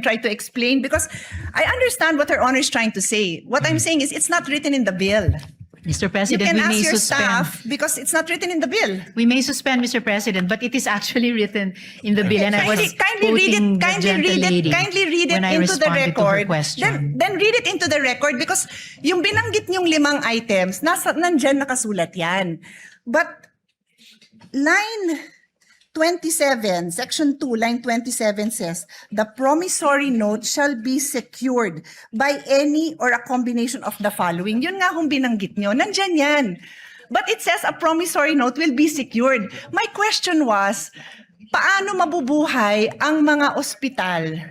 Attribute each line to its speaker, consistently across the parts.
Speaker 1: try to explain, because I understand what Her Honor is trying to say. What I'm saying is it's not written in the bill.
Speaker 2: Mr.
Speaker 1: You
Speaker 2: President,
Speaker 1: can
Speaker 2: we
Speaker 1: ask
Speaker 2: may
Speaker 1: your
Speaker 2: suspend.
Speaker 1: staff because it's not written in the bill.
Speaker 2: We may suspend, Mr. President, but it is actually written in the bill, and I was
Speaker 1: Kindly read
Speaker 2: quoting
Speaker 1: it.
Speaker 2: the gentlelady
Speaker 1: Kindly read it
Speaker 2: when I
Speaker 1: into the
Speaker 2: responded to her
Speaker 1: record.
Speaker 2: question.
Speaker 1: Then read it into the record, because yung binanggit niyong 5 items, nandyan nakasulat yan. But line 27, section 2, line 27 says, the promissory note shall be secured by any or a combination of the following. Yun nga kung binanggit nyo, nandyan yan. But it says a promissory note will be secured. My question was, paano mabubuhay ang mga ospital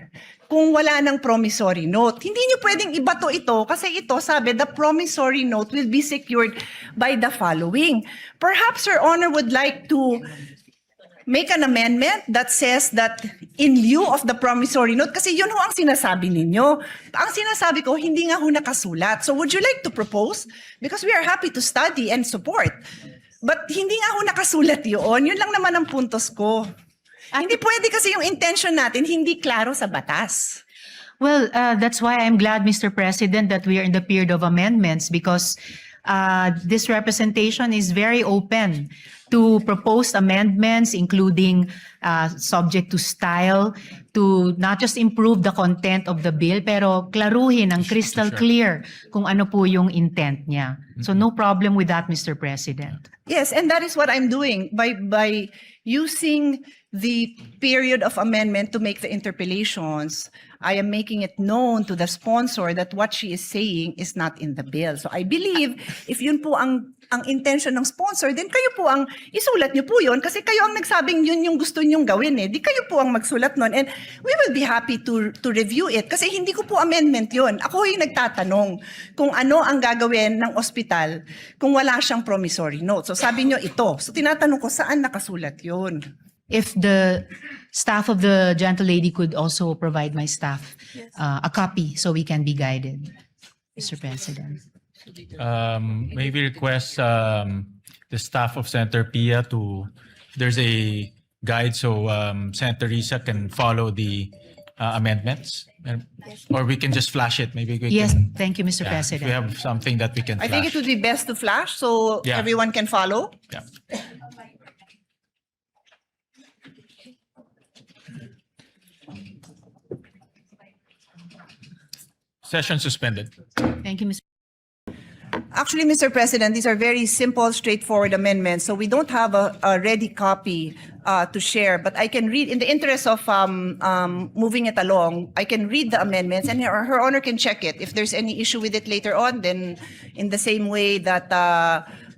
Speaker 1: kung wala ng promissory note? Hindi nyo pwedeng ibato ito kasi ito sabi, the promissory note will be secured by the following. Perhaps Your Honor would like to make an amendment that says that in lieu of the promissory note, kasi yun ho ang sinasabi ninyo. Ang sinasabi ko, hindi nga ho nakasulat. So would you like to propose? Because we are happy to study and support. But hindi nga ho nakasulat yun. Yun lang naman ang puntos ko. Hindi pwede kasi yung intention natin hindi klaro sa batas.
Speaker 2: Well, that's why I'm glad, Mr. President, that we are in the period of amendments, because this representation is very open to proposed amendments, including subject to style, to not just improve the content of the bill, pero klaruhin ng crystal clear kung ano po yung intent niya. So no problem with that, Mr. President.
Speaker 1: Yes, and that is what I'm doing by using the period of amendment to make the interpellations. I am making it known to the sponsor that what she is saying is not in the bill. So I believe if yun po ang intention ng sponsor, then kayo po ang isulat niyo po yun kasi kayo ang nagsabing yun yung gusto niyong gawin eh. Di kayo po ang magsulat nun, and we will be happy to review it kasi hindi ko po amendment yun. Ako yung nagtatanong kung ano ang gagawin ng ospital kung wala siyang promissory note. So sabi niyo ito. So tinatanong ko saan nakasulat yun.
Speaker 2: If the staff of the gentlelady could also provide my staff a copy so we can be guided, Mr. President.
Speaker 3: Maybe request the staff of Senator Pia to, there's a guide so Senator Risa can follow the amendments, or we can just flash it. Maybe we
Speaker 2: Yes,
Speaker 3: can.
Speaker 2: thank you, Mr.
Speaker 3: Yeah, if
Speaker 2: President.
Speaker 3: we have something that we can
Speaker 1: I
Speaker 3: flash.
Speaker 1: think it would be best to flash so
Speaker 3: Yeah.
Speaker 1: everyone can follow.
Speaker 3: Yeah. Session suspended.
Speaker 2: Thank you, Mr.
Speaker 1: Actually, Mr. President, these are very simple, straightforward amendments. So we don't have a ready copy to share, but I can read, in the interest of moving it along, I can read the amendments and Her Honor can check it. If there's any issue with it later on, then in the same way that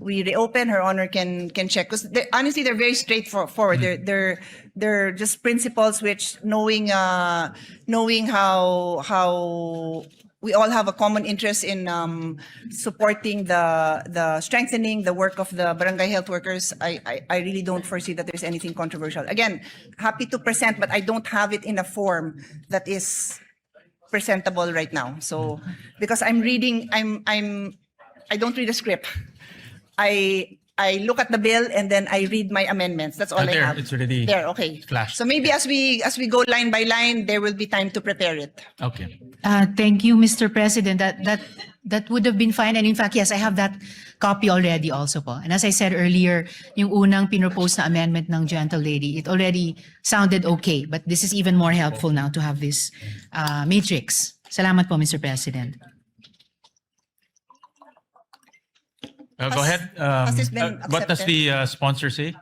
Speaker 1: we reopen, Her Honor can check. Because honestly, they're very straightforward. They're just principles which knowing how we all have a common interest in supporting the strengthening the work of the barangay health workers. I really don't foresee that there's anything controversial. Again, happy to present, but I don't have it in a form that is presentable right now. So because I'm reading, I don't read a script. I look at the bill and then I read my amendments. That's all I
Speaker 3: There,
Speaker 1: have.
Speaker 3: it's already
Speaker 1: There, okay.
Speaker 3: flashed.
Speaker 1: So maybe as we go line by line, there will be time to prepare it.
Speaker 3: Okay.
Speaker 2: Thank you, Mr. President. That would have been fine. And in fact, yes, I have that copy already also po. And as I said earlier, yung unang pinropose na amendment ng gentlelady, it already sounded okay. But this is even more helpful now to have this matrix. Salamat po, Mr. President.
Speaker 3: Go ahead.
Speaker 1: has this been
Speaker 3: What does
Speaker 1: accepted?
Speaker 3: the sponsor say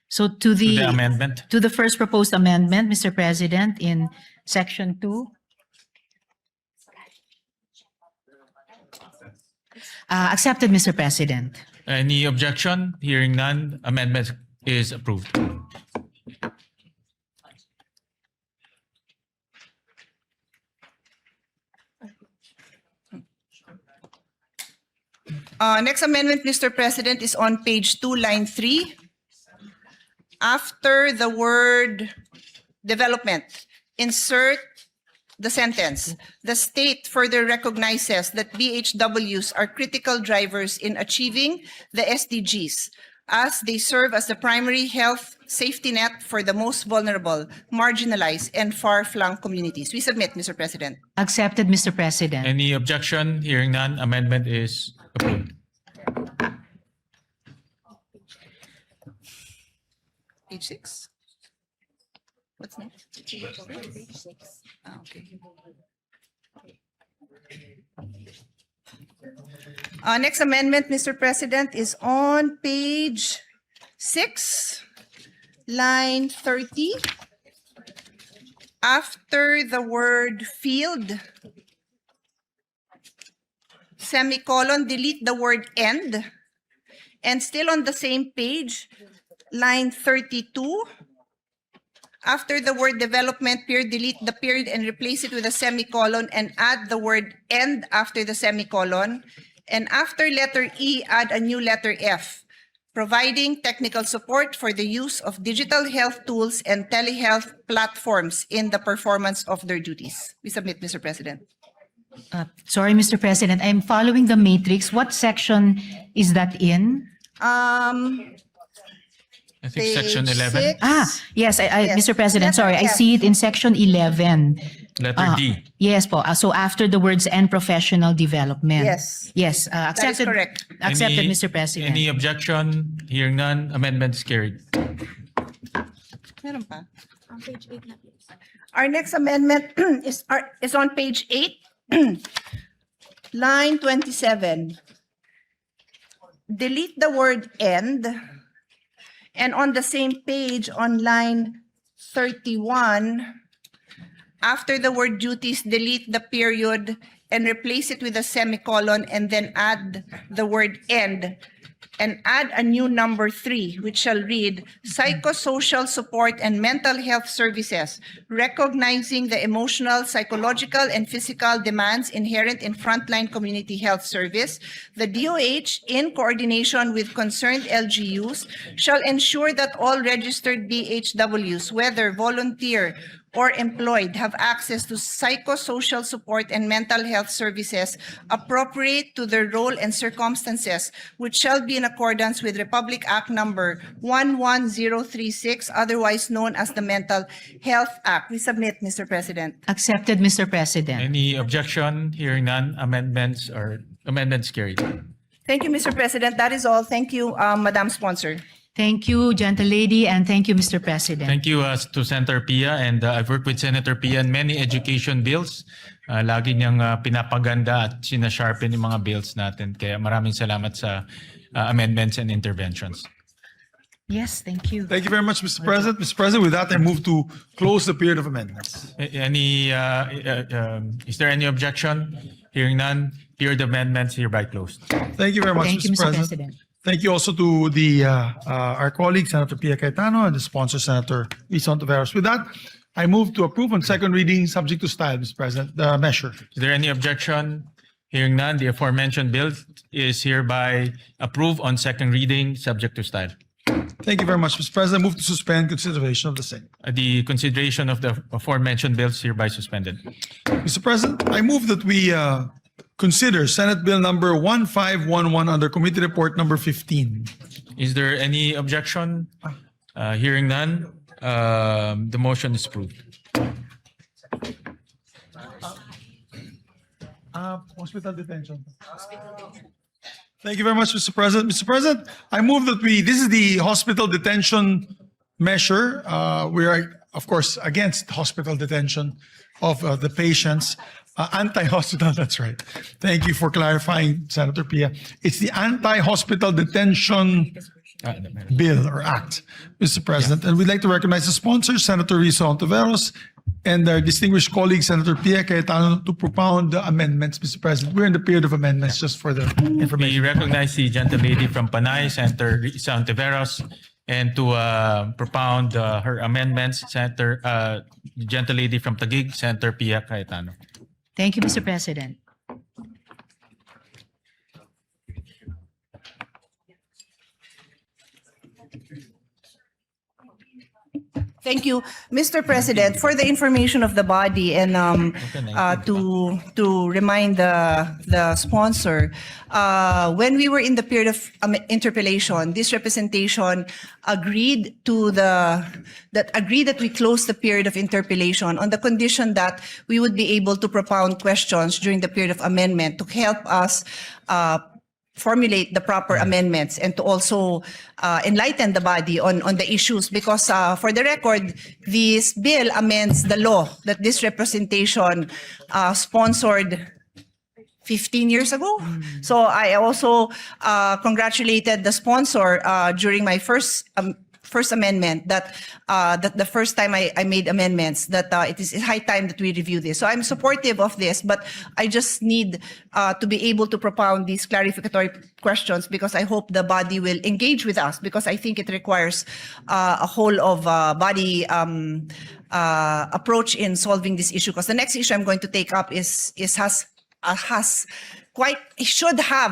Speaker 2: So
Speaker 3: to the amendment?
Speaker 2: to the first proposed amendment, Mr. President, in section 2. Accepted, Mr. President.
Speaker 3: Any objection? Hearing none, amendment is approved.
Speaker 1: Next amendment, Mr. President, is on page 2, line 3. After the word development, insert the sentence. The state further recognizes that BHWs are critical drivers in achieving the SDGs. as they serve as the primary health safety net for the most vulnerable, marginalized, and far-flung communities. We submit, Mr. President.
Speaker 2: Accepted, Mr. President.
Speaker 3: Any objection? Hearing none, amendment is approved.
Speaker 1: Page 6. What's next? Ah, okay. Next amendment, Mr. President, is on page 6, line 30. After the word field, semicolon, delete the word end. And still on the same page, line 32, after the word development period, delete the period and replace it with a semicolon and add the word end after the semicolon. And after letter E, add a new letter F, providing technical support for the use of digital health tools and telehealth platforms in the performance of their duties. We submit, Mr. President.
Speaker 2: Sorry, Mr. President, I'm following the matrix. What section is that in?
Speaker 3: I think section
Speaker 1: Page
Speaker 3: 11,
Speaker 1: 6.
Speaker 2: Yes,
Speaker 1: Yes.
Speaker 2: Mr. President,
Speaker 1: Letter
Speaker 2: sorry, I
Speaker 1: F.
Speaker 2: see it in section 11.
Speaker 3: letter D.
Speaker 2: Yes po. So after the words and professional development.
Speaker 1: Yes.
Speaker 2: Yes,
Speaker 1: That is
Speaker 2: accepted.
Speaker 1: correct.
Speaker 2: Accepted,
Speaker 3: Any-
Speaker 2: Mr. President.
Speaker 3: Any objection? Hearing none, amendment is carried.
Speaker 1: Meron pa? Our next amendment is on page 8, line 27. Delete the word end. And on the same page, on line 31, after the word duties, delete the period and replace it with a semicolon and then add the word end and add a new number 3, which shall read psychosocial support and mental health services, recognizing the emotional, psychological, and physical demands inherent in frontline community health service. The DOH, in coordination with concerned LGUs, shall ensure that all registered BHWs, whether volunteer or employed, have access to psychosocial support and mental health services appropriate to their role and circumstances, which shall be in accordance with Republic Act number 11036, otherwise known as the Mental Health Act. We submit, Mr. President.
Speaker 2: Accepted, Mr. President.
Speaker 3: Any objection? Hearing none, amendments carried.
Speaker 1: Thank you, Mr. President. That is all. Thank you, Madam Sponsor.
Speaker 2: Thank you, gentlelady, and thank you, Mr. President.
Speaker 3: Thank you to Senator Pia, and I've worked with Senator Pia in many education bills. Lagi niyang pinapaganda at sinasharpen yung mga bills natin. Kaya maraming salamat sa amendments and interventions.
Speaker 2: Yes, thank you.
Speaker 4: Thank you very much, Mr. President. Mr. President, with that, I move to close the period of amendments.
Speaker 3: Is there any objection? Hearing none, period of amendments hereby closed.
Speaker 4: Thank you very much,
Speaker 2: Thank you,
Speaker 4: Mr.
Speaker 2: Mr.
Speaker 4: President.
Speaker 2: President.
Speaker 4: Thank you also to the our colleague, Senator Pia Cayetano, and the sponsor, Senator Risa Ontiveros. With that, I move to approve on second reading, subject to style, Mr. President, the measure.
Speaker 3: Is there any objection? Hearing none, the aforementioned bill is hereby approved on second reading, subject to style.
Speaker 4: Thank you very much, Mr. President. I move to suspend consideration of the same.
Speaker 3: The consideration of the aforementioned bills hereby suspended.
Speaker 4: Mr. President, I move that we consider Senate Bill number 1511 under Committee Report number 15.
Speaker 3: Is there any objection? Hearing none, the motion is approved.
Speaker 4: Hospital detention. Thank you very much, Mr. President. Mr. President, I move that this is the hospital detention measure. We are, of course, against hospital detention of the patients. Anti-hospital, that's right. Thank you for clarifying, Senator Pia. It's the anti-hospital detention bill or act, Mr. President. And we'd like to recognize the sponsors, Senator Risa Ontiveros, and our distinguished colleague, Senator Pia Cayetano, to propound the amendments, Mr. President. We're in the period of amendments, just for the
Speaker 3: We
Speaker 4: information.
Speaker 3: recognize the gentlelady from Panay, Senator Risa Ontiveros, and to propound her amendments, the gentlelady from Taguig, Senator Pia Cayetano.
Speaker 2: Thank you, Mr. President.
Speaker 1: Thank you, Mr. President, for the information of the body and to remind the sponsor. When we were in the period of interpellation, this representation agreed that we close the period of interpellation on the condition that we would be able to propound questions during the period of amendment to help us formulate the proper amendments and to also enlighten the body on the issues, because for the record, this bill amends the law that this representation sponsored 15 years ago. So I also congratulated the sponsor during my first amendment that the first time I made amendments that it is high time that we review this. So I'm supportive of this, but I just need to be able to propound these clarificatory questions, because I hope the body will engage with us, because I think it requires a whole of body approach in solving this issue. Because the next issue I'm going to take up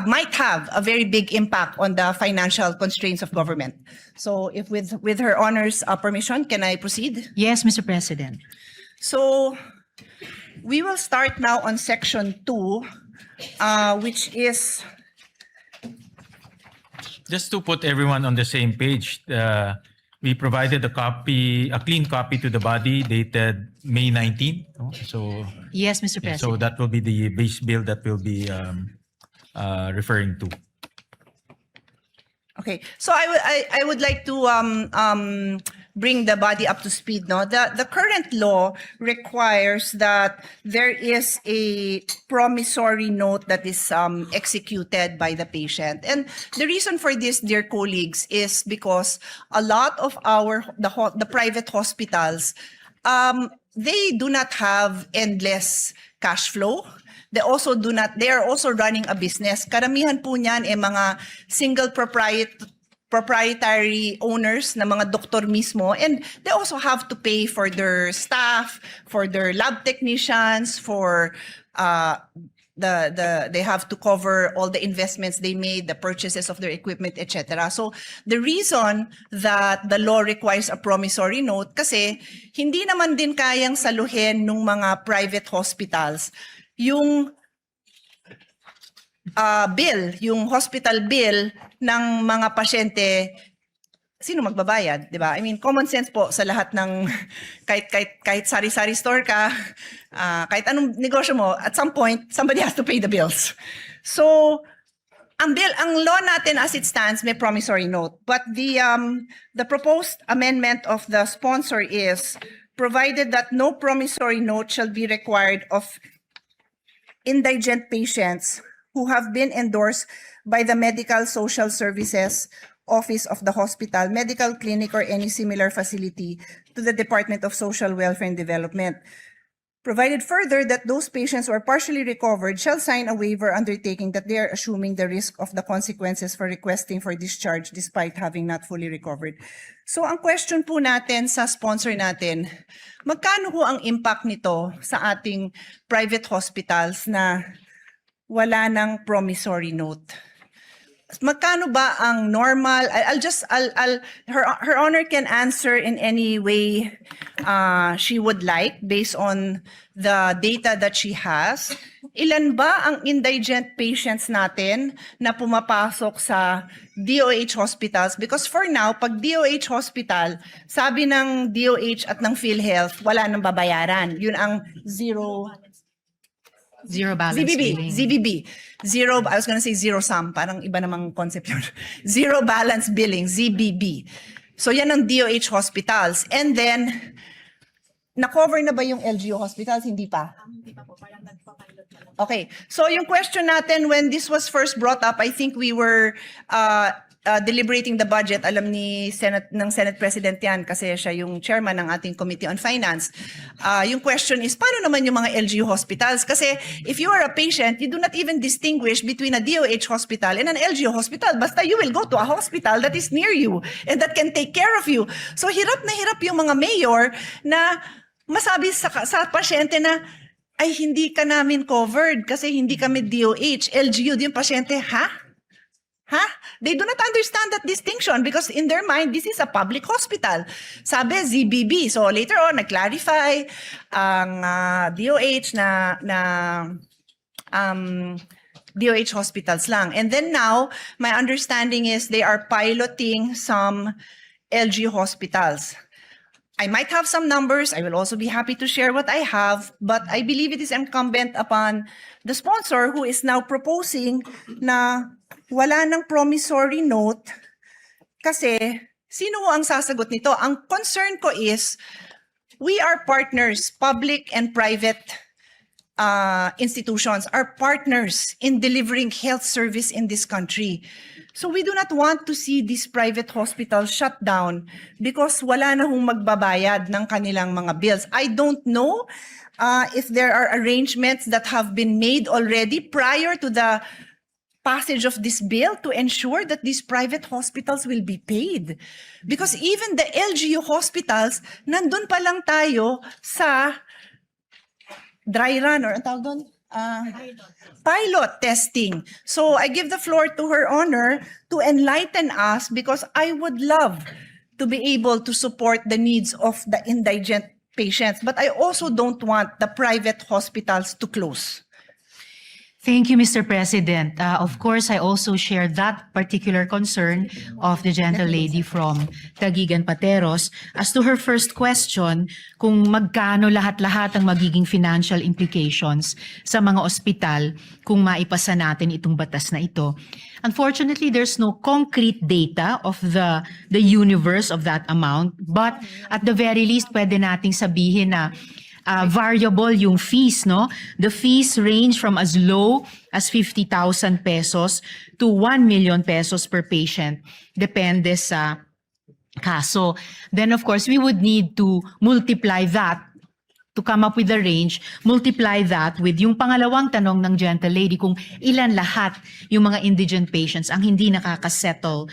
Speaker 1: might have a very big impact on the financial constraints of government. So if with her honor's permission, can I proceed?
Speaker 2: Yes, Mr. President.
Speaker 1: So we will start now on section 2, which is,
Speaker 3: Just to put everyone on the same page, we provided a clean copy to the body dated May 19. No? So,
Speaker 2: Yes, Mr.
Speaker 3: yeah,
Speaker 2: President.
Speaker 3: so that will be the base bill that we'll be referring to.
Speaker 1: okay. So I would like to bring the body up to speed. No, the current law requires that there is a promissory note that is executed by the patient, and the reason for this, dear colleagues, is because a lot of the private hospitals, they do not have endless cash flow. They are also running a business. Karamihan po niyan mga single proprietary owners na mga doktor mismo, and they also have to pay for their staff, for their lab technicians, for they have to cover all the investments they made, the purchases of their equipment, etc. So the reason that the law requires a promissory note, kasi hindi naman din kayang saluhin ng mga private hospitals yung yung hospital bill ng mga pasyente. Sino magbabayad, di ba? I mean, common sense po sa lahat ng kahit sari-sari store ka, kahit anong negosyo mo, at some point somebody has to pay the bills. So ang law natin as it stands may promissory note, but the proposed amendment of the sponsor is provided that no promissory note shall be required of indigent patients who have been endorsed by the Medical Social Services Office of the hospital, medical clinic, or any similar facility to the Department of Social Welfare and Development. Provided further that those patients who are partially recovered shall sign a waiver undertaking that they are assuming the risk of the consequences for requesting for discharge despite having not fully recovered. So ang question po natin sa sponsor natin, magkano po ang impact nito sa ating private hospitals na wala ng promissory note? Magkano ba ang normal? Her honor can answer in any way she would like based on the data that she has. Ilan ba ang indigent patients natin na pumapasok sa DOH hospitals? Because for now, pag DOH hospital, sabi ng DOH at ng PhilHealth, wala nang babayaran. Yun ang zero
Speaker 2: Balance billing.
Speaker 1: ZBB. I was gonna say zero sum, parang iba namang concept yun. Zero balance billing, ZBB. So yan ang DOH hospitals. And then, na-cover na ba yung LGU hospitals? Hindi pa? Hindi pa po, parang nagpapilot na lang. Okay. So yung question natin, when this was first brought up, I think we were deliberating the budget. Alam ng Senate President yan kasi siya yung chairman ng ating Committee on Finance. Yung question is, paano naman yung mga LGU hospitals? Kasi if you are a patient, you do not even distinguish between a DOH hospital and an LGU hospital. Basta you will go to a hospital that is near you and that can take care of you. So hirap na hirap yung mga mayor na masabi sa pasyente na, ay hindi ka namin covered kasi hindi kami DOH. LGU, yung pasyente, ha? Ha? They do not understand that distinction because in their mind, this is a public hospital. Sabi, ZBB. So later on, nag-clarify ang DOH na DOH hospitals lang. And then now, my understanding is they are piloting some LG hospitals. I might have some numbers. I will also be happy to share what I have, but I believe it is incumbent upon the sponsor who is now proposing na wala ng promissory note kasi sino ang sasagot nito? Ang concern ko is we are partners, public and private institutions are partners in delivering health service in this country. So we do not want to see these private hospitals shut down because wala na hong magbabayad ng kanilang mga bills. I don't know if there are arrangements that have been made already prior to the passage of this bill to ensure that these private hospitals will be paid. Because even the LGU hospitals, nandun pa lang tayo sa dry run or ang tawag doon? Pilot testing. So I give the floor to Her Honor to enlighten us because I would love to be able to support the needs of the indigent patients, but I also don't want the private hospitals to close.
Speaker 2: Thank you, Mr. President. Of course, I also share that particular concern of the gentle lady from Taguigan Pateros. As to her first question, kung magkano lahat-lahat ang magiging financial implications sa mga ospital kung maipasa natin itong batas na ito. Unfortunately, there's no concrete data of the universe of that amount, but at the very least, pwede nating sabihin na variable yung fees, no? The fees range from as low as 50,000 pesos to 1 million pesos per patient. Depende sa kaso. Then of course, we would need to multiply that to come up with the range, multiply that with yung pangalawang tanong ng gentle lady kung ilan lahat yung mga indigent patients ang hindi nakakasettle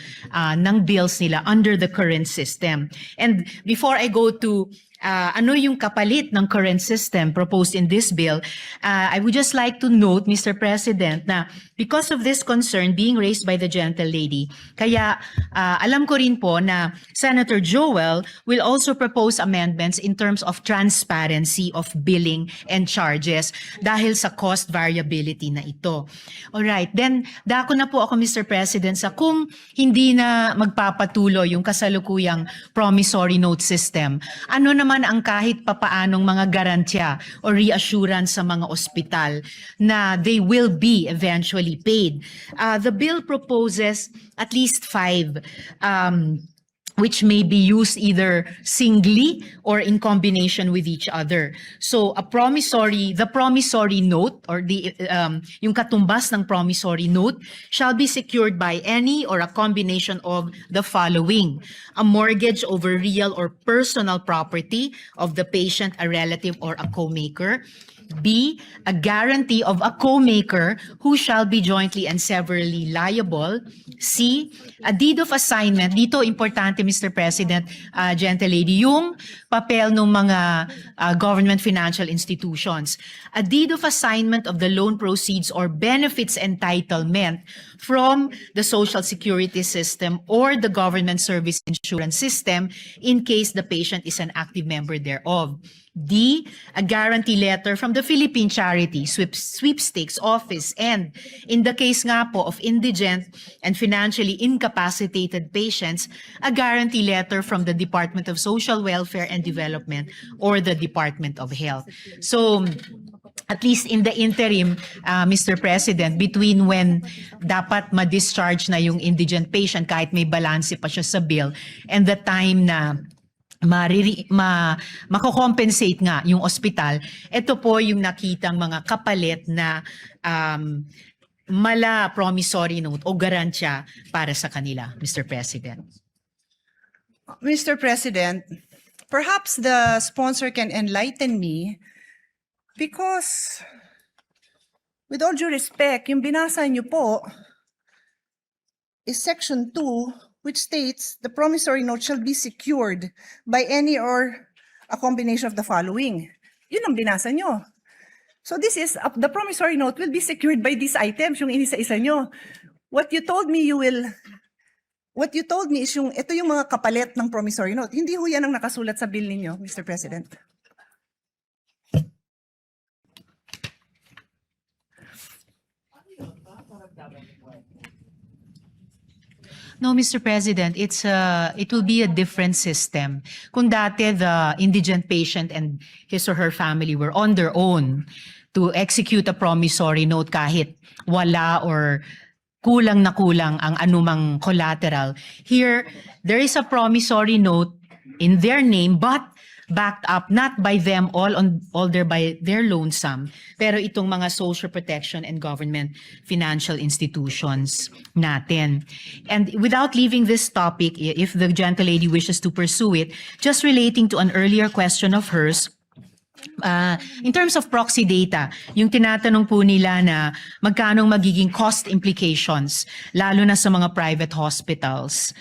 Speaker 2: ng bills nila under the current system. And before I go to ano yung kapalit ng current system proposed in this bill, I would just like to note, Mr. President, na because of this concern being raised by the gentle lady, kaya alam ko rin po na Senator Joel will also propose amendments in terms of transparency of billing and charges dahil sa cost variability na ito. Alright, then dako na po ako, Mr. President, sa kung hindi na magpapatuloy yung kasalukuyang promissory note system, ano naman ang kahit papaanong mga garantya o reassurance sa mga ospital na they will be eventually paid. The bill proposes at least 5 which may be used either singly or in combination with each other. So the promissory note or yung katumbas ng promissory note shall be secured by any or a combination of the following: a mortgage over real or personal property of the patient, a relative, or a co-maker. B, a guarantee of a co-maker who shall be jointly and severally liable. C, a deed of assignment. Dito, importante, Mr. President, gentle lady, yung papel ng mga government financial institutions. A deed of assignment of the loan proceeds or benefits entitlement from the Social Security system or the government service insurance system in case the patient is an active member thereof. D, a guarantee letter from the Philippine Charity Sweepstakes Office, and in the case nga po of indigent and financially incapacitated patients, a guarantee letter from the Department of Social Welfare and Development or the Department of Health. So, at least in the interim, Mr. President, between when dapat ma-discharge na yung indigent patient kahit may balanse pa siya sa bill and the time na mako-compensate nga yung ospital, ito po yung nakitang mga kapalit na mala promissory note o garansya para sa kanila, Mr. President.
Speaker 1: Mr. President, perhaps the sponsor can enlighten me because, with all due respect, yung binasa niyo po is Section 2, which states the promissory note shall be secured by any or a combination of the following. Yun ang binasa nyo. So this is, the promissory note will be secured by these items, yung inisa-isa nyo. what you told me is ito yung mga kapalit ng promissory note. Hindi ho yan ang nakasulat sa bill ninyo, Mr. President.
Speaker 2: No, Mr. President, it will be a different system. Kung dati the indigent patient and his or her family were on their own to execute a promissory note kahit wala or kulang na kulang ang anumang collateral. Here, there is a promissory note in their name but backed up not by them by their lonesome, pero itong mga social protection and government financial institutions natin. And without leaving this topic, if the gentle lady wishes to pursue it, just relating to an earlier question of hers, in terms of proxy data, yung tinatanong po nila na magkano magiging cost implications, lalo na sa mga private hospitals,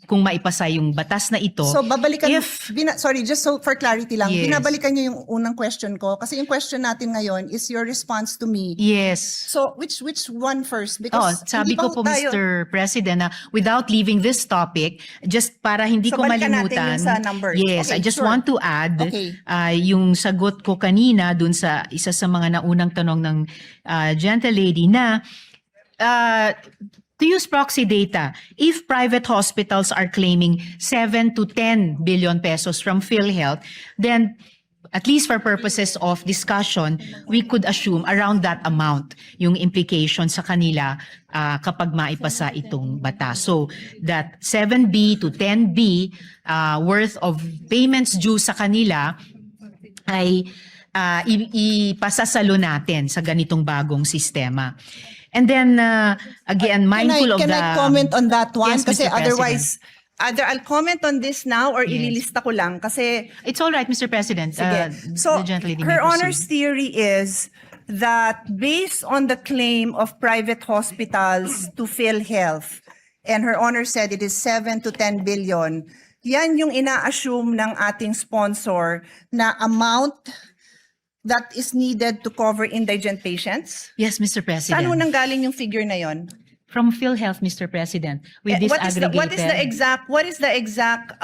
Speaker 2: kung maipasa yung batas na ito.
Speaker 1: So babalikan,
Speaker 2: If-
Speaker 1: sorry, just so for clarity lang,
Speaker 2: Yes.
Speaker 1: binabalikan niyo yung unang question ko kasi yung question natin ngayon is your response to me.
Speaker 2: Yes.
Speaker 1: So which one first?
Speaker 2: Oh,
Speaker 1: Because
Speaker 2: sabi
Speaker 1: hindi
Speaker 2: ko
Speaker 1: pa
Speaker 2: po,
Speaker 1: tayo-
Speaker 2: Mr. President, na without leaving this topic, just para hindi
Speaker 1: So,
Speaker 2: ko
Speaker 1: balikan natin
Speaker 2: malimutan.
Speaker 1: yung sa numbers.
Speaker 2: Yes,
Speaker 1: Okay,
Speaker 2: I just
Speaker 1: sure.
Speaker 2: want to add
Speaker 1: Okay.
Speaker 2: yung sagot ko kanina dun sa isa sa mga naunang tanong ng gentle lady na to use proxy data, if private hospitals are claiming 7 to 10 billion pesos from PhilHealth, then at least for purposes of discussion, we could assume around that amount yung implication sa kanila kapag maipasa itong batas. So that 7B to 10B worth of payments due sa kanila ay ipasasalo natin sa ganitong bagong sistema. And then again, mindful of the...
Speaker 1: Can I comment on that one?
Speaker 2: Yes,
Speaker 1: Kasi
Speaker 2: Mr. President.
Speaker 1: otherwise, either I'll comment on this now or
Speaker 2: Yes.
Speaker 1: ililista ko lang kasi
Speaker 2: It's all right, Mr. President.
Speaker 1: sige. So
Speaker 2: The gentle lady may
Speaker 1: her
Speaker 2: proceed.
Speaker 1: Honor's theory is that based on the claim of private hospitals to PhilHealth, and her Honor said it is 7 to 10 billion, yan yung ina-assume ng ating sponsor na amount that is needed to cover indigent patients.
Speaker 2: Yes, Mr. President.
Speaker 1: Saan ho nanggaling yung figure na yon?
Speaker 2: From PhilHealth, Mr. President, with this
Speaker 1: What is the exact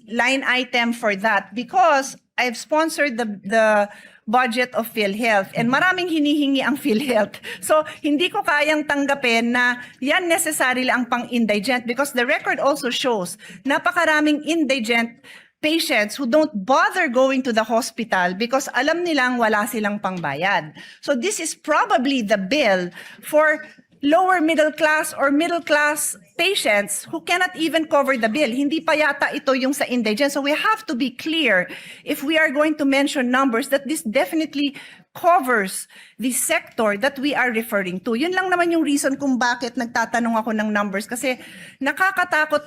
Speaker 1: line item for that? Because I've sponsored the budget of PhilHealth and maraming hinihingi ang PhilHealth. So hindi ko kayang tanggapin na yan necessarily ang pang-indigent because the record also shows napakaraming indigent patients who don't bother going to the hospital because alam nilang wala silang pangbayad. So this is probably the bill for lower middle class or middle class patients who cannot even cover the bill. Hindi pa yata ito yung sa indigent. So we have to be clear if we are going to mention numbers that this definitely covers the sector that we are referring to. Yun lang naman yung reason kung bakit nagtatanong ako ng numbers kasi nakakatakot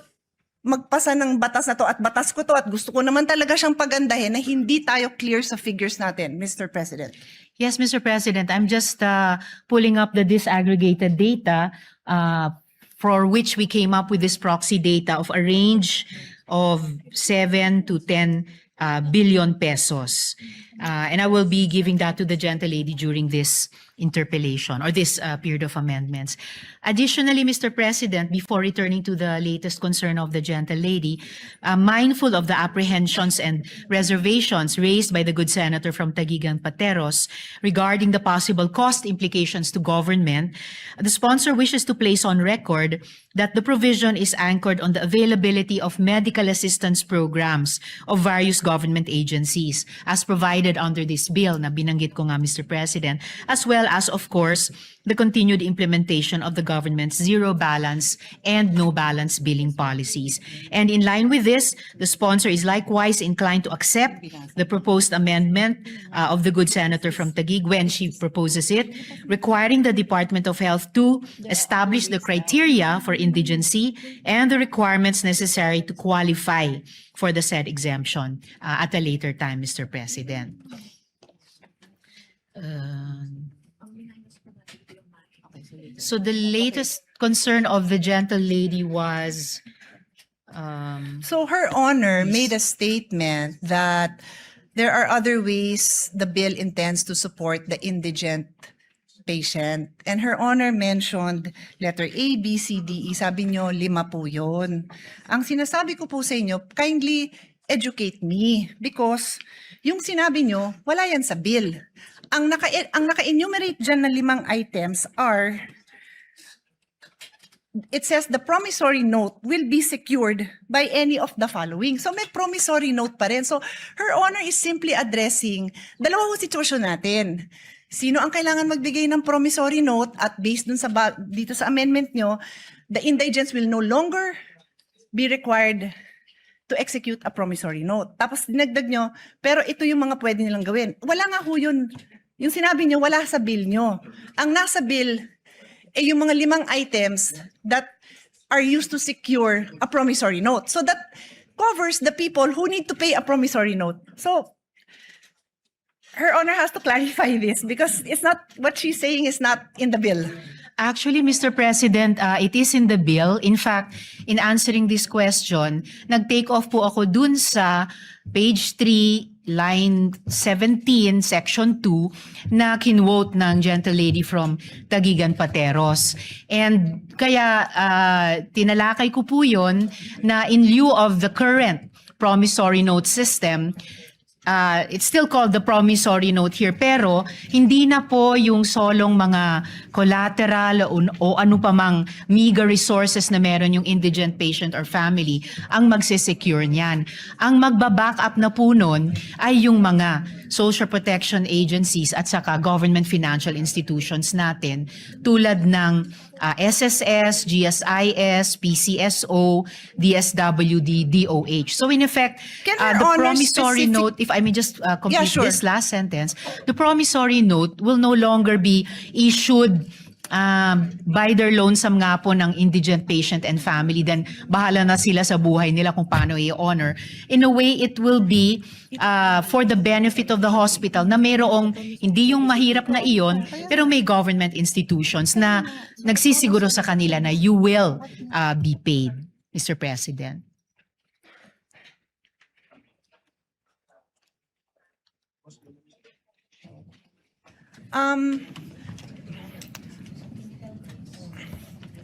Speaker 1: magpasa ng batas na to at batas ko to at gusto ko naman talaga siyang pagandahin na hindi tayo clear sa figures natin, Mr. President.
Speaker 2: Yes, Mr. President, I'm just pulling up the disaggregated data for which we came up with this proxy data of a range of 7 to 10 billion pesos. And I will be giving that to the gentle lady during this interpellation or this period of amendments. Additionally, Mr. President, before returning to the latest concern of the gentle lady, mindful of the apprehensions and reservations raised by the good senator from Taguig and Pateros regarding the possible cost implications to government, the sponsor wishes to place on record that the provision is anchored on the availability of medical assistance programs of various government agencies as provided under this bill na binanggit ko nga, Mr. President, as well as, of course, the continued implementation of the government's zero balance and no balance billing policies. And in line with this, the sponsor is likewise inclined to accept the proposed amendment of the good senator from Taguig when she proposes it, requiring the Department of Health to establish the criteria for indigency and the requirements necessary to qualify for the said exemption at a later time, Mr. President. So the latest concern of the gentle lady was,
Speaker 1: So her Honor made a statement that there are other ways the bill intends to support the indigent patient. And Her Honor mentioned letter A, B, C, D, E. Sabi nyo, 5 po yun. Ang sinasabi ko po sa inyo, kindly educate me because yung sinabi nyo, wala yan sa bill. Ang naka-enumerate dyan na 5 items are, it says the promissory note will be secured by any of the following. So may promissory note pa rin. So Her Honor is simply addressing dalawang sitwasyon natin. Sino ang kailangan magbigay ng promissory note at based dun sa dito sa amendment nyo, the indigents will no longer be required to execute a promissory note. Tapos dinagdag nyo, pero ito yung mga pwede nilang gawin. Wala nga ho yun. Yung sinabi nyo, wala sa bill nyo. Ang nasa bill, yung mga 5 items that are used to secure a promissory note. So that covers the people who need to pay a promissory note. So Her Honor has to clarify this because it's not, what she's saying is not in the bill.
Speaker 2: Actually, Mr. President, it is in the bill. In fact, in answering this question, nag-take off po ako dun sa page 3, line 17, section 2, na kinwote ng gentle lady from Tagigan Pateros. And kaya tinalakay ko po yun na in lieu of the current promissory note system, it's still called the promissory note here, pero hindi na po yung solong mga collateral o ano pa mang meager resources na meron yung indigent patient or family ang magsisecure niyan. Ang magbaback up na po nun ay yung mga social protection agencies at saka government financial institutions natin tulad ng SSS, GSIS, PCSO, DSWD, DOH. So in effect,
Speaker 1: Can Her
Speaker 2: the
Speaker 1: Honor
Speaker 2: promissory
Speaker 1: specific-
Speaker 2: note, if I may just complete
Speaker 1: sure.
Speaker 2: this last sentence, the promissory note will no longer be issued by their lonesome nga po ng indigent patient and family, then bahala na sila sa buhay nila kung paano i-honor. In a way, it will be for the benefit of the hospital na mayroong hindi yung mahirap na iyon, pero may government institutions na nagsisiguro sa kanila na you will be paid, Mr. President.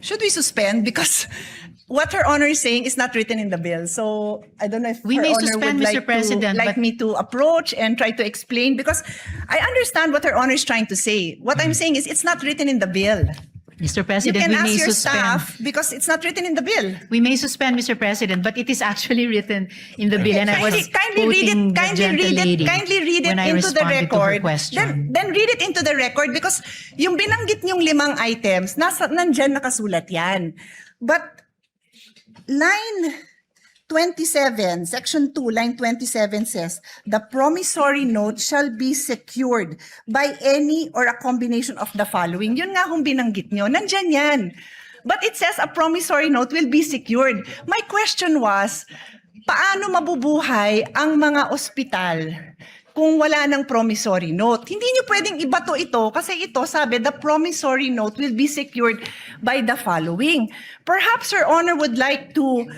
Speaker 1: Should we suspend? Because what Her Honor is saying is not written in the bill. So I don't know if
Speaker 2: We
Speaker 1: Her
Speaker 2: may
Speaker 1: Honor
Speaker 2: suspend,
Speaker 1: would
Speaker 2: Mr.
Speaker 1: like
Speaker 2: President,
Speaker 1: like
Speaker 2: but-
Speaker 1: me to approach and try to explain because I understand what Her Honor is trying to say. What I'm saying is it's not written in the bill.
Speaker 2: Mr.
Speaker 1: You
Speaker 2: President,
Speaker 1: can
Speaker 2: we
Speaker 1: ask
Speaker 2: may
Speaker 1: your
Speaker 2: suspend.
Speaker 1: staff because it's not written in the bill.
Speaker 2: We may suspend, Mr. President, but it is actually written in the bill, and I was
Speaker 1: Kindly read
Speaker 2: quoting
Speaker 1: it.
Speaker 2: the gentle lady
Speaker 1: Kindly read it
Speaker 2: when I
Speaker 1: into the
Speaker 2: responded to her
Speaker 1: record.
Speaker 2: question.
Speaker 1: Then read it into the record because yung binanggit niyong 5 items, nandyan nakasulat yan. But line 27, section 2, line 27 says, the promissory note shall be secured by any or a combination of the following. Yun nga kung binanggit nyo, nandyan yan. But it says a promissory note will be secured. My question was, paano mabubuhay ang mga ospital kung wala ng promissory note? Hindi nyo pwedeng ibato ito kasi ito sabi, the promissory note will be secured by the following. Perhaps Her Honor would like to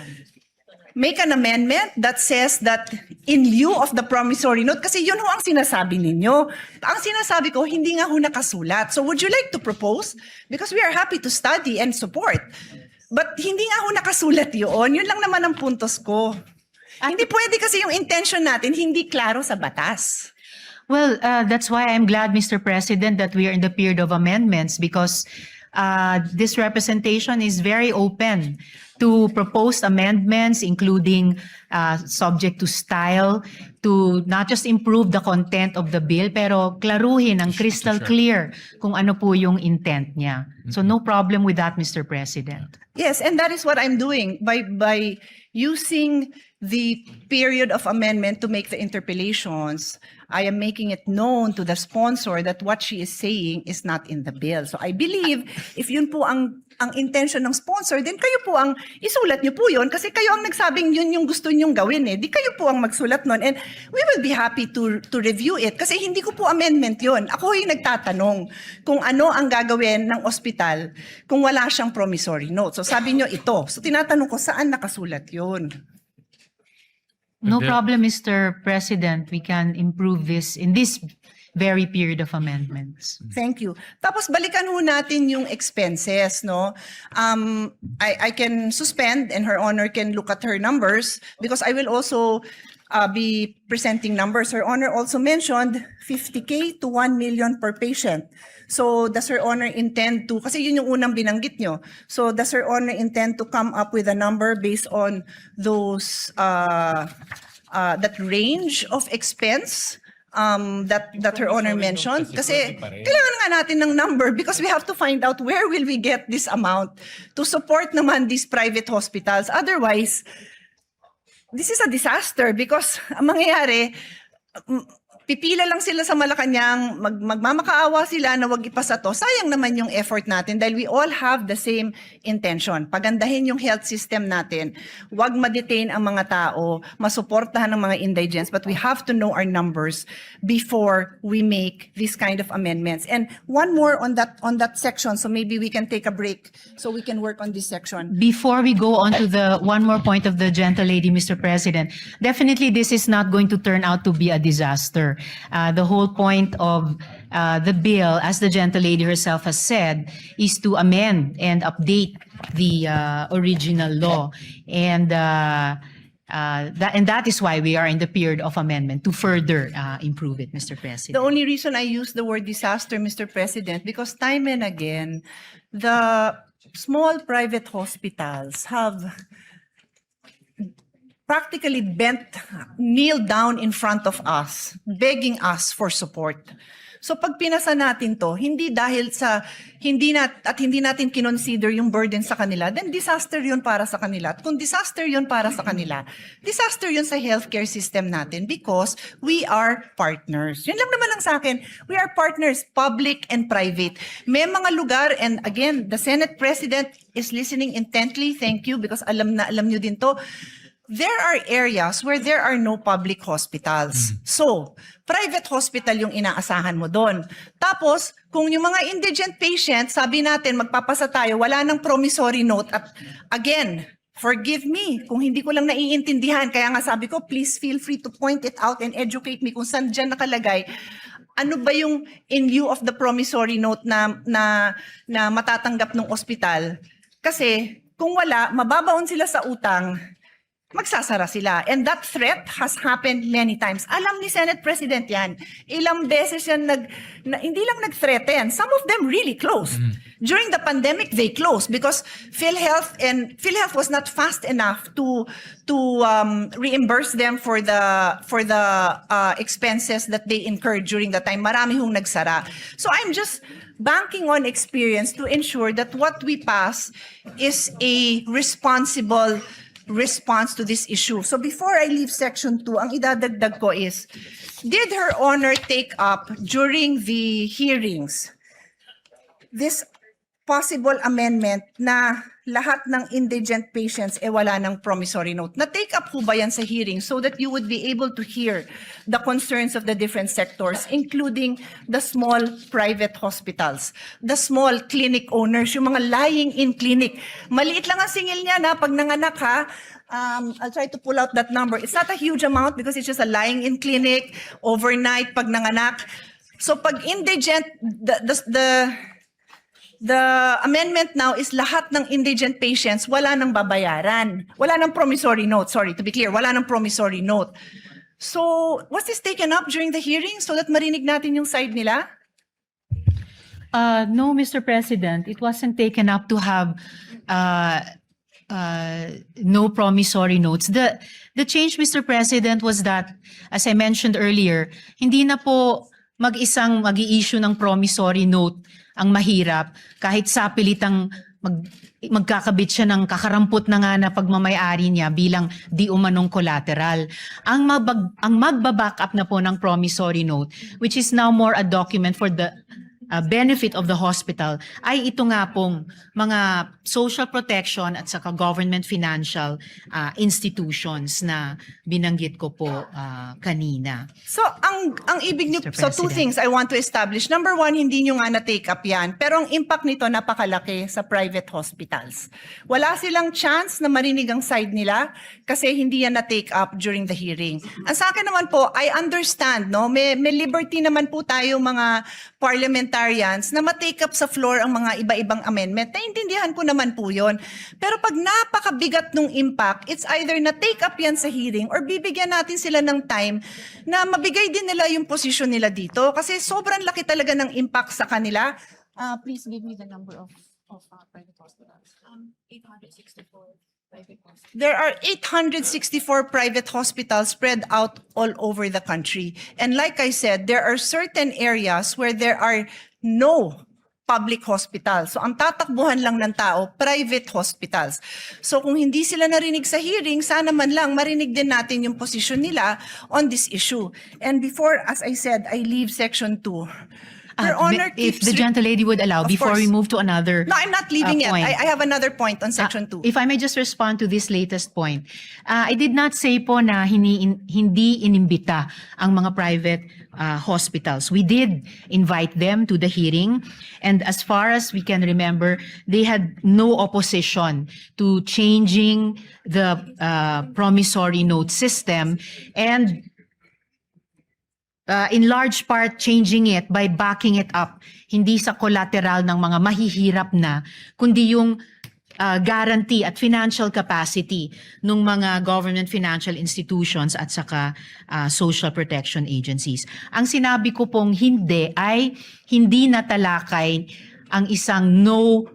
Speaker 1: make an amendment that says that in lieu of the promissory note, kasi yun ho ang sinasabi ninyo. Ang sinasabi ko, hindi nga ho nakasulat. So would you like to propose? Because we are happy to study and support. But hindi nga ho nakasulat yun. Yun lang naman ang puntos ko. Hindi pwede kasi yung intention natin, hindi klaro sa batas.
Speaker 2: Well, that's why I'm glad, Mr. President, that we are in the period of amendments because this representation is very open to proposed amendments, including subject to style, to not just improve the content of the bill, pero klaruhin ang crystal clear kung ano po yung intent niya. So no problem with that, Mr. President.
Speaker 1: Yes, and that is what I'm doing by using the period of amendment to make the interpellations. I am making it known to the sponsor that what she is saying is not in the bill. So I believe if yun po ang intention ng sponsor, then kayo po ang isulat niyo po yun kasi kayo ang nagsabing yun yung gusto niyong gawin eh. Di kayo po ang magsulat nun and we will be happy to review it kasi hindi ko po amendment yun. Ako yung nagtatanong kung ano ang gagawin ng ospital kung wala siyang promissory note. So sabi niyo ito. So tinatanong ko saan nakasulat yun?
Speaker 2: No
Speaker 3: There-
Speaker 2: problem, Mr. President. We can improve this in this very period of amendments.
Speaker 1: Thank you. Tapos balikan ho natin yung expenses, no? I can suspend and Her Honor can look at her numbers because I will also be presenting numbers. Her Honor also mentioned 50K to 1 million per patient. So does Her Honor intend to, kasi yun yung unang binanggit nyo. So does Her Honor intend to come up with a number based on those, that range of expense that Her Honor mentioned? Kasi kailangan nga natin ng number because we have to find out where will we get this amount to support naman these private hospitals. Otherwise, this is a disaster because ang mangyayari, pipila lang sila sa Malacanang, magmamakaawa sila na wag ipasa to. Sayang naman yung effort natin dahil we all have the same intention. Pagandahin yung health system natin. Wag ma-detain ang mga tao, masuportahan ng mga indigents, but we have to know our numbers before we make these kind of amendments. And one more on that section, so maybe we can take a break so we can work on this section.
Speaker 2: Before we go on to the one more point of the gentle lady, Mr. President, definitely this is not going to turn out to be a disaster. The whole point of the bill, as the gentle lady herself has said, is to amend and update the original law. And that is why we are in the period of amendment to further improve it, Mr.
Speaker 1: The
Speaker 2: President.
Speaker 1: only reason I use the word disaster, Mr. President, because time and again, the small private hospitals have practically kneeled down in front of us, begging us for support. So pag pinasa natin to, hindi dahil sa hindi natin kinonsider yung burden sa kanila, then disaster yun para sa kanila. At kung disaster yun para sa kanila, disaster yun sa healthcare system natin because we are partners. Yun lang naman ang sa akin. We are partners, public and private. May mga lugar, and again, the Senate President is listening intently. Thank you because alam nyo din to. There are areas where there are no public hospitals. So, private hospital yung inaasahan mo doon. Tapos, kung yung mga indigent patients, sabi natin, magpapasa tayo, wala nang promissory note. At again, forgive me kung hindi ko lang naiintindihan. Kaya nga sabi ko, please feel free to point it out and educate me kung saan dyan nakalagay. Ano ba yung in lieu of the promissory note na matatanggap ng ospital? Kasi, kung wala, mababaon sila sa utang, magsasara sila. And that threat has happened many times. Alam ni Senate President yan. Ilang beses yan hindi lang nag-threaten. Some of them really closed. During the pandemic, they closed because PhilHealth was not fast enough to reimburse them for the expenses that they incurred during the time. Marami hong nagsara. So I'm just banking on experience to ensure that what we pass is a responsible response to this issue. So before I leave section 2, ang idadagdag ko is, did Her Honor take up during the hearings this possible amendment na lahat ng indigent patients wala ng promissory note? Na-take up po ba yan sa hearing so that you would be able to hear the concerns of the different sectors, including the small private hospitals, the small clinic owners, yung mga lying-in clinic. Maliit lang ang singil niya na pag nanganak ha, I'll try to pull out that number. It's not a huge amount because it's just a lying-in clinic, overnight pag nanganak. So pag indigent, the amendment now is lahat ng indigent patients wala nang babayaran. Wala nang promissory note. Sorry, to be clear, wala nang promissory note. So, was this taken up during the hearing so that marinig natin yung side nila?
Speaker 2: No, Mr. President, it wasn't taken up to have no promissory notes. The change, Mr. President, was that, as I mentioned earlier, hindi na po mag-isang mag-i-issue ng promissory note ang mahirap kahit sapilitang magkakabit siya ng kakarampot na nga na pagmamayari niya bilang di umanong collateral. Ang magbaback up na po ng promissory note, which is now more a document for the benefit of the hospital ay ito nga pong mga social protection at saka government financial institutions na binanggit ko po kanina.
Speaker 1: So ang ibig niyo,
Speaker 2: Mr.
Speaker 1: so two
Speaker 2: President.
Speaker 1: things I want to establish. Number one, hindi niyo nga na-take up yan. Pero ang impact nito napakalaki sa private hospitals. Wala silang chance na marinig ang side nila kasi hindi yan na-take up during the hearing. Ang sa akin naman po, I understand, no? May liberty naman po tayo mga parliamentarians na ma-take up sa floor ang mga iba-ibang amendment. Naintindihan ko naman po yun. Pero pag napakabigat nung impact, it's either na-take up yan sa hearing or bibigyan natin sila ng time na mabigay din nila yung posisyon nila dito. Kasi sobrang laki talaga ng impact sa kanila. Please give me the number of private hospitals. 864 private hospitals. There are 864 private hospitals spread out all over the country. And like I said, there are certain areas where there are no public hospitals. So ang tatakbuhan lang ng tao, private hospitals. So kung hindi sila narinig sa hearing, sana man lang marinig din natin yung position nila on this issue. And before, as I said, I leave section 2. Your Honor
Speaker 2: If
Speaker 1: keeps
Speaker 2: the gentlelady would allow,
Speaker 1: Of
Speaker 2: before we
Speaker 1: course.
Speaker 2: move to another
Speaker 1: No, I'm not leaving yet.
Speaker 2: point.
Speaker 1: I have another point on section 2.
Speaker 2: If I may just respond to this latest point. I did not say po na hindi inimbita ang mga private hospitals. We did invite them to the hearing, and as far as we can remember, they had no opposition to changing the promissory note system, and in large part changing it by backing it up, hindi sa collateral ng mga mahihirap na, kundi yung guarantee at financial capacity ng mga government financial institutions at saka social protection agencies. Ang sinabi ko pong hindi ay hindi natalakay ang isang no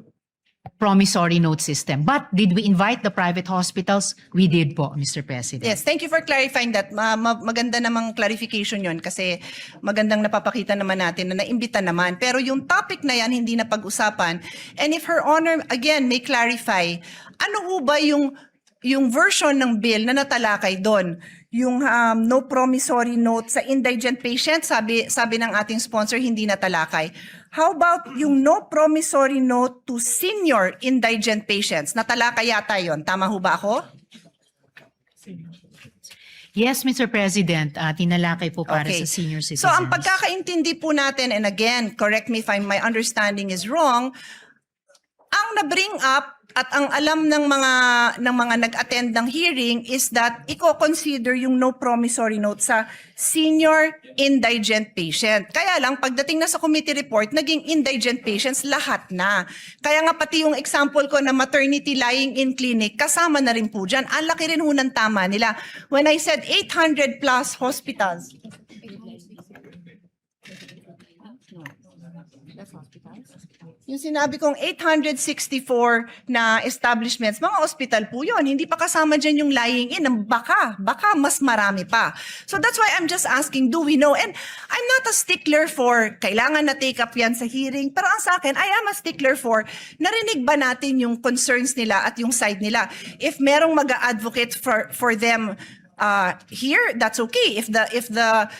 Speaker 2: promissory note system. But did we invite the private hospitals? We did po, Mr. President.
Speaker 1: Yes, thank you for clarifying that. Maganda namang clarification yon kasi magandang napapakita naman natin na naimbita naman. Pero yung topic na yan hindi na pag-usapan. And if Her Honor, again, may clarify, ano ho ba yung version ng bill na natalakay doon? Yung no promissory note sa indigent patient, sabi ng ating sponsor, hindi natalakay. How about yung no promissory note to senior indigent patients? Natalakay yata yon. Tama ho ba ako?
Speaker 2: Yes, Mr. President, tinalakay po para
Speaker 1: Okay.
Speaker 2: sa senior citizens.
Speaker 1: So ang pagkakaintindi po natin, and again, correct me if my understanding is wrong, ang na-bring up at ang alam ng mga nag-attend ng hearing is that i-consider yung no promissory note sa senior indigent patient. Kaya lang, pagdating na sa committee report, naging indigent patients lahat na. Kaya nga pati yung example ko na maternity lying in clinic, kasama na rin po dyan. Ang laki rin ho ng tama nila. When I said 800 plus hospitals, yung sinabi kong 864 na establishments, mga hospital po yun. Hindi pa kasama dyan yung lying in. Baka mas marami pa. So that's why I'm just asking, do we know? And I'm not a stickler for kailangan na take up yan sa hearing. Pero ang sa akin, I am a stickler for narinig ba natin yung concerns nila at yung side nila. If merong mag-advocate for them here, that's okay. If the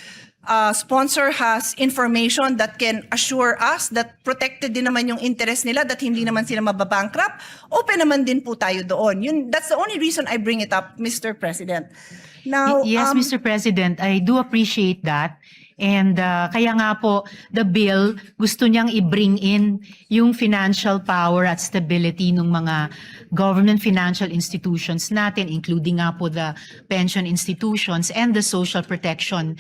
Speaker 1: sponsor has information that can assure us that protected din naman yung interest nila, that hindi naman sila mababankrupt, open naman din po tayo doon. That's the only reason I bring it up, Mr. President. Now,
Speaker 2: Yes, Mr. President, I do appreciate that. And kaya nga po, the bill, gusto niyang i-bring in yung financial power at stability ng mga government financial institutions natin, including nga po the pension institutions and the social protection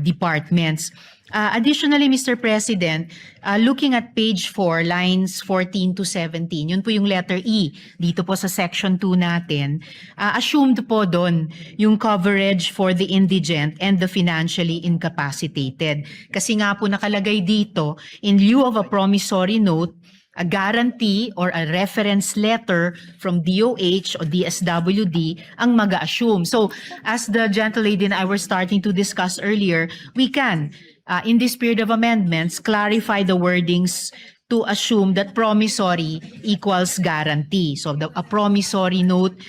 Speaker 2: departments. Additionally, Mr. President, looking at page 4, lines 14 to 17, yun po yung letter E dito po sa section 2 natin, assumed po doon yung coverage for the indigent and the financially incapacitated. Kasi nga po nakalagay dito, in lieu of a promissory note, a guarantee or a reference letter from DOH or DSWD ang mag-assume. So, as the gentlelady and I were starting to discuss earlier, we can, in this period of amendments, clarify the wordings to assume that promissory equals guarantee. So, a promissory note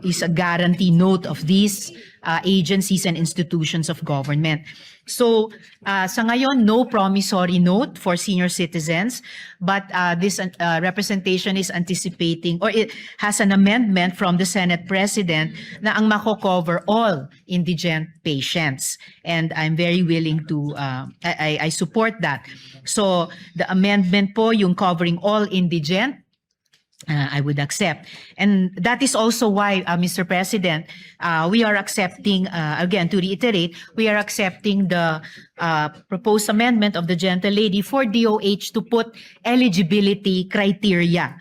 Speaker 2: is a guarantee note of these agencies and institutions of government. So sa ngayon, no promissory note for senior citizens, but this representation is anticipating or it has an amendment from the Senate President na ang mako-cover all indigent patients. And I'm very willing to, I support that. So the amendment po, yung covering all indigent, I would accept. And that is also why, Mr. President, we are accepting, again, to reiterate, we are accepting the proposed amendment of the gentle lady for DOH to put eligibility criteria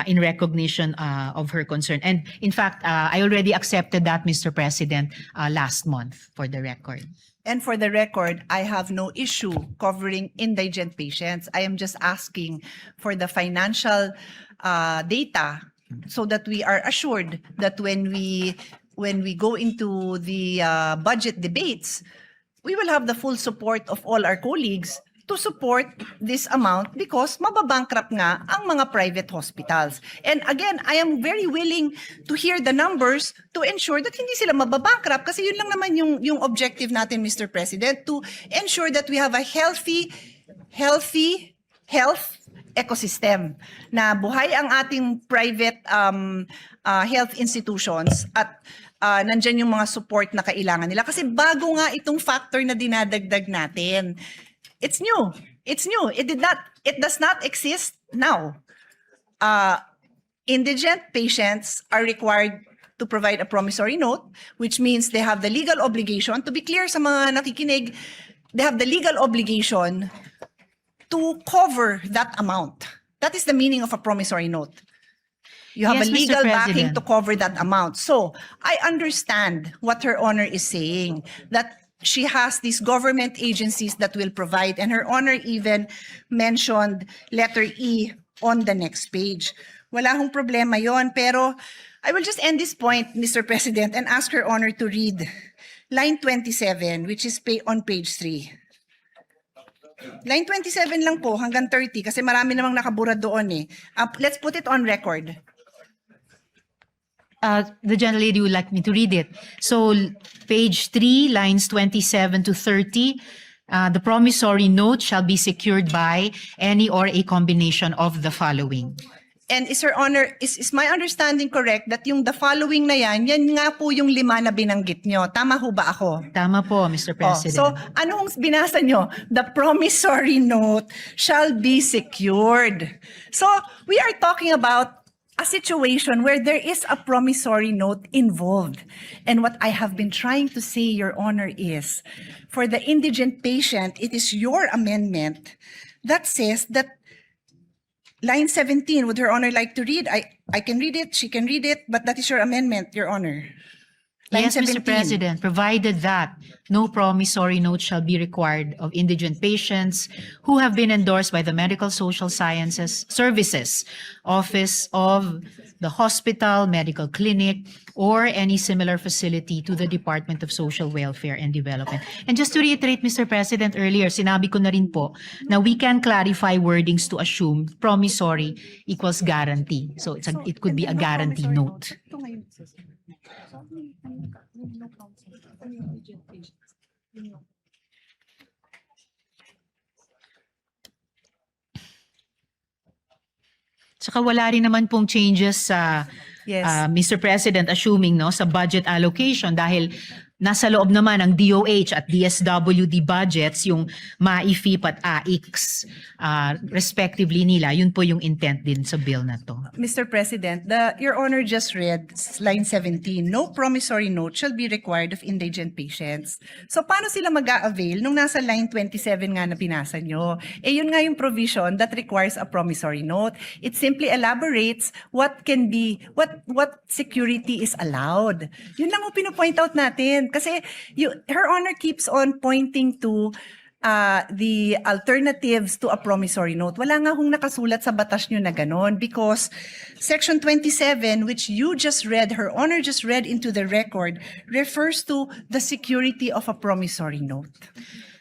Speaker 2: in recognition of her concern. And in fact, I already accepted that, Mr. President, last month, for the record.
Speaker 1: And for the record, I have no issue covering indigent patients. I am just asking for the financial data so that we are assured that when we go into the budget debates, we will have the full support of all our colleagues to support this amount because mababankrupt nga ang mga private hospitals. And again, I am very willing to hear the numbers to ensure that hindi sila mababankrupt kasi yun lang naman yung objective natin, Mr. President, to ensure that we have a healthy health ecosystem na buhay ang ating private health institutions at nandyan yung mga support na kailangan nila. Kasi bago nga itong factor na dinadagdag natin. It's new. It's new. It does not exist now. Indigent patients are required to provide a promissory note, which means they have the legal obligation, to be clear sa mga nakikinig, they have the legal obligation to cover that amount. That is the meaning of a promissory note. You have
Speaker 2: Yes,
Speaker 1: a
Speaker 2: Mr.
Speaker 1: legal backing
Speaker 2: President.
Speaker 1: to cover that amount. So I understand what Her Honor is saying, that she has these government agencies that will provide, and Her Honor even mentioned letter E on the next page. Wala hong problema yon, pero I will just end this point, Mr. President, and ask Her Honor to read line 27, which is on page 3. Line 27 lang po, hanggang 30, kasi marami namang nakabura doon eh. Let's put it on record.
Speaker 2: The gentlelady would like me to read it. So page 3, lines 27 to 30, the promissory note shall be secured by any or a combination of the following.
Speaker 1: And is Her Honor, is my understanding correct that yung the following na yan nga po yung 5 na binanggit nyo. Tama ho ba ako?
Speaker 2: Tama po, Mr. President.
Speaker 1: So, anong binasa nyo? The promissory note shall be secured. So, we are talking about a situation where there is a promissory note involved. And what I have been trying to say, Your Honor, is for the indigent patient, it is your amendment that says that line 17, would Her Honor like to read? I can read it, she can read it, but that is your amendment, Your Honor. Line
Speaker 2: Yes, Mr.
Speaker 1: 17.
Speaker 2: President, provided that no promissory note shall be required of indigent patients who have been endorsed by the Medical Social Sciences Services Office of the hospital, medical clinic, or any similar facility to the Department of Social Welfare and Development. And just to reiterate, Mr. President, earlier, sinabi ko na rin po na we can clarify wordings to assume promissory equals guarantee. So it could be a guarantee note. Saka wala rin naman pong changes sa
Speaker 1: Yes.
Speaker 2: Mr. President, assuming no sa budget allocation dahil nasa loob naman ng DOH at DSWD budgets yung MAIFIP at AIX respectively nila. Yun po yung intent din sa bill na to.
Speaker 1: Mr. President, Your Honor just read line 17, no promissory note shall be required of indigent patients. So paano sila mag-a-avail nung nasa line 27 nga na pinasa nyo? Eh yun nga yung provision that requires a promissory note. It simply elaborates what can be, what security is allowed. Yun lang yung pino-point out natin. Kasi Her Honor keeps on pointing to the alternatives to a promissory note. Wala nga hong nakasulat sa batas nyo na ganon because Section 27, which you just read, Her Honor just read into the record, refers to the security of a promissory note.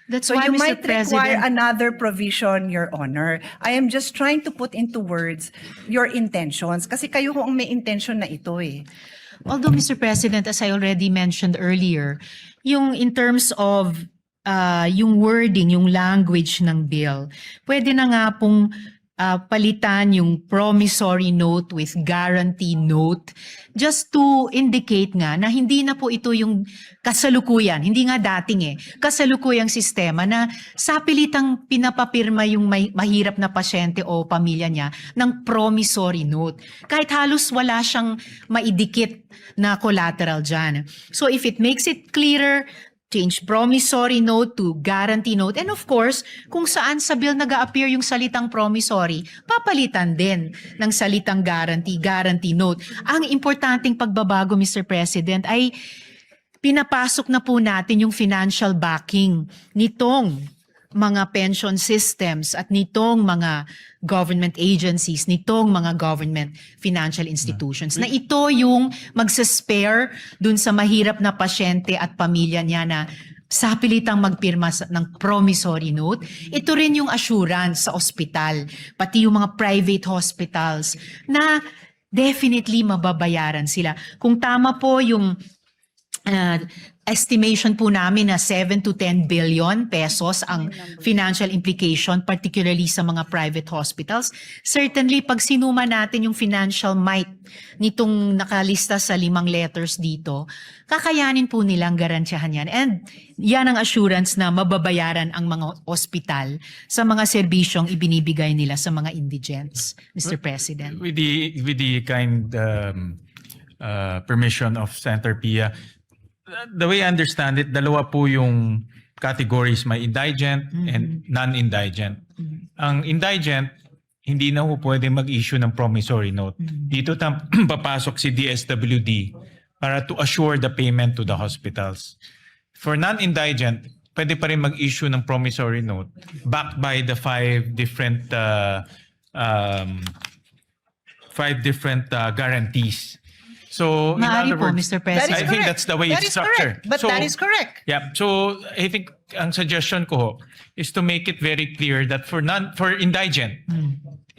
Speaker 2: That's
Speaker 1: So
Speaker 2: why,
Speaker 1: you
Speaker 2: Mr.
Speaker 1: might require
Speaker 2: President,
Speaker 1: another provision, Your Honor. I am just trying to put into words your intentions kasi kayo ho ang may intention na ito eh.
Speaker 2: although, Mr. President, as I already mentioned earlier, yung in terms of yung wording, yung language ng bill, pwede na nga pong palitan yung promissory note with guarantee note just to indicate nga na hindi na po ito yung kasalukuyan, hindi nga dating kasalukuyang sistema na sapilitang pinapapirma yung mahirap na pasyente o pamilya niya ng promissory note. Kahit halos wala siyang maidikit na collateral dyan. So if it makes it clearer, change promissory note to guarantee note. And of course, kung saan sa bill nag-a-appear yung salitang promissory, papalitan din ng salitang guarantee note. Ang importanteng pagbabago, Mr. President, ay pinapasok na po natin yung financial backing nitong mga pension systems at nitong mga government agencies, nitong mga government financial institutions, na ito yung magsaspare dun sa mahirap na pasyente at pamilya niya na sapilitang magpirma ng promissory note. Ito rin yung assurance sa ospital, pati yung mga private hospitals na definitely mababayaran sila. Kung tama po yung estimation po namin na 7 to 10 billion pesos ang financial implication, particularly sa mga private hospitals. Certainly, pag sinuma natin yung financial might nitong nakalista sa 5 letters dito, kakayanin po nilang garantiyahan yan. And yan ang assurance na mababayaran ang mga ospital sa mga serbisyong ibinibigay nila sa mga indigents, Mr. President.
Speaker 3: With the kind permission of Senator Pia, the way I understand it, dalawa po yung categories, may indigent and non-indigent. Ang indigent, hindi na po pwede mag-issue ng promissory note. Dito papasok si DSWD para to assure the payment to the hospitals. For non-indigent, pwede pa rin mag-issue ng promissory note backed by the 5 different guarantees. So, in
Speaker 2: Maaari
Speaker 3: other
Speaker 2: po,
Speaker 3: words,
Speaker 2: Mr.
Speaker 1: That
Speaker 2: President.
Speaker 1: is
Speaker 3: I think
Speaker 1: correct.
Speaker 3: that's the way
Speaker 1: That
Speaker 3: it's
Speaker 1: is correct.
Speaker 3: structured.
Speaker 1: But
Speaker 3: So,
Speaker 1: that is correct.
Speaker 3: Yeah. So I think ang suggestion ko is to make it very clear that for indigent,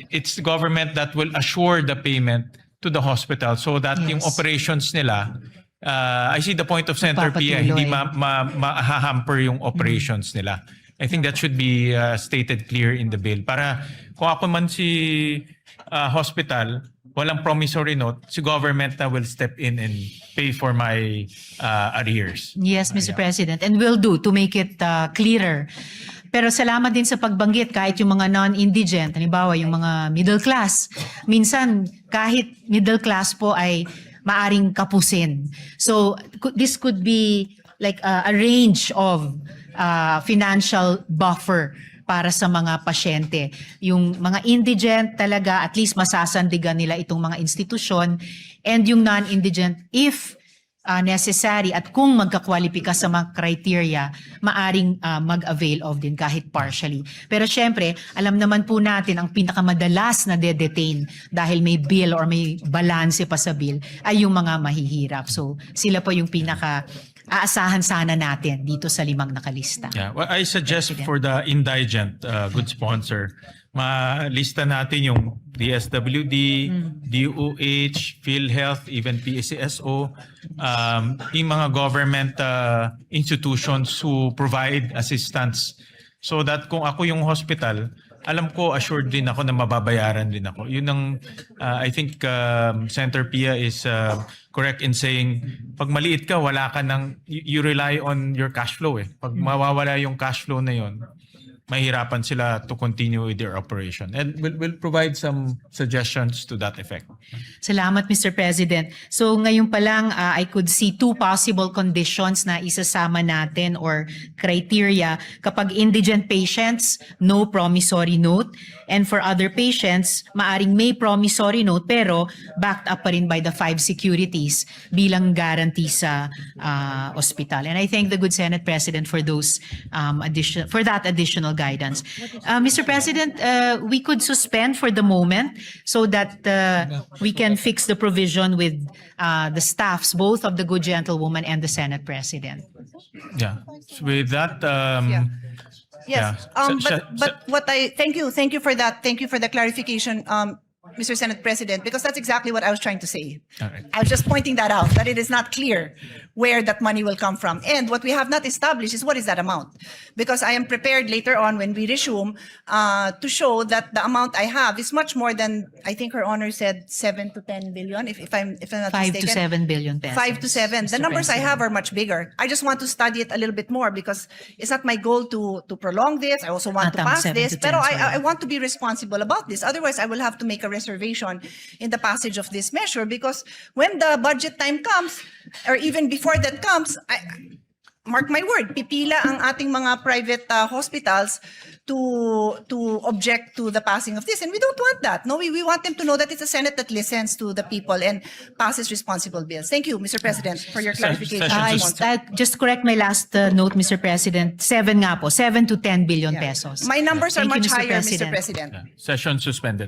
Speaker 3: it's the government that will assure the payment to the hospital so that yung
Speaker 2: Yes.
Speaker 3: operations nila, I see the point of Senator Pia, hindi ma-hamper yung operations nila. I think that should be stated clear in the bill. Para kung ako man si hospital, walang promissory note, si government na will step in and pay for my arrears.
Speaker 2: Yes, Mr. President, and will do to make it clearer. Pero salamat din sa pagbanggit kahit yung mga non-indigent, halimbawa yung mga middle class. Minsan kahit middle class po ay maaring kapusin. So this could be like a range of financial buffer para sa mga pasyente. Yung mga indigent talaga, at least masasandigan nila itong mga institusyon, and yung non-indigent, if necessary at kung magkakwalipika sa mga criteria, maaring mag-avail of din kahit partially. Pero syempre, alam naman po natin ang pinakamadalas na de-detain dahil may bill or may balanse pa sa bill ay yung mga mahihirap. So sila po yung aasahan sana natin dito sa 5 nakalista.
Speaker 3: Yeah, well, I suggest for the indigent good sponsor, malista natin yung DSWD, DOH, PhilHealth, even PCSO, yung mga government institutions who provide assistance so that kung ako yung hospital, alam ko, assured din ako na mababayaran din ako. Yun ang, I think Senator Pia is correct in saying, pag maliit ka, wala ka ng, you rely on your cash flow eh. Pag mawawala yung cash flow na yun, mahirapan sila to continue with their operation. And we'll provide some suggestions to that effect.
Speaker 2: Salamat, Mr. President. So ngayon pa lang, I could see 2 possible conditions na isasama natin or criteria. Kapag indigent patients, no promissory note. And for other patients, maaring may promissory note pero backed up pa rin by the 5 securities bilang guarantee sa hospital. And I thank the good Senate President for those for that additional guidance. Mr. President, we could suspend for the moment so that we can fix the provision with the staffs, both of the good gentlewoman and the Senate President.
Speaker 3: Yeah. So with that,
Speaker 1: Yes,
Speaker 3: yeah.
Speaker 1: but what thank you for that. Thank you for the clarification. Mr. Senate President, because that's exactly what I was trying to say.
Speaker 3: All right.
Speaker 1: I was just pointing that out, that it is not clear where that money will come from. And what we have not established is what is that amount? Because I am prepared later on when we resume to show that the amount I have is much more than, I think Her Honor said 7 to 10 billion, if I'm not
Speaker 2: 5
Speaker 1: mistaken.
Speaker 2: to 7 billion pesos.
Speaker 1: 5 to 7. The
Speaker 2: Mr.
Speaker 1: numbers I
Speaker 2: President.
Speaker 1: have are much bigger. I just want to study it a little bit more because it's not my goal to prolong this. I also want to
Speaker 2: Tama,
Speaker 1: pass
Speaker 2: 7
Speaker 1: this.
Speaker 2: to 10,
Speaker 1: Pero
Speaker 2: sorry.
Speaker 1: I want to be responsible about this. Otherwise, I will have to make a reservation in the passage of this measure because when the budget time comes, or even before that comes, mark my word, pipila ang ating mga private hospitals to object to the passing of this. And we don't want that. No, we want them to know that it's a Senate that listens to the people and passes responsible bills. Thank you, Mr. President, for your clarification.
Speaker 3: Session
Speaker 2: Just correct my last note, Mr. President. 7 nga po, 7 to 10 billion pesos.
Speaker 1: My numbers are
Speaker 2: Thank you,
Speaker 1: much
Speaker 2: Mr.
Speaker 1: higher, Mr.
Speaker 2: President.
Speaker 1: President.
Speaker 3: Session suspended.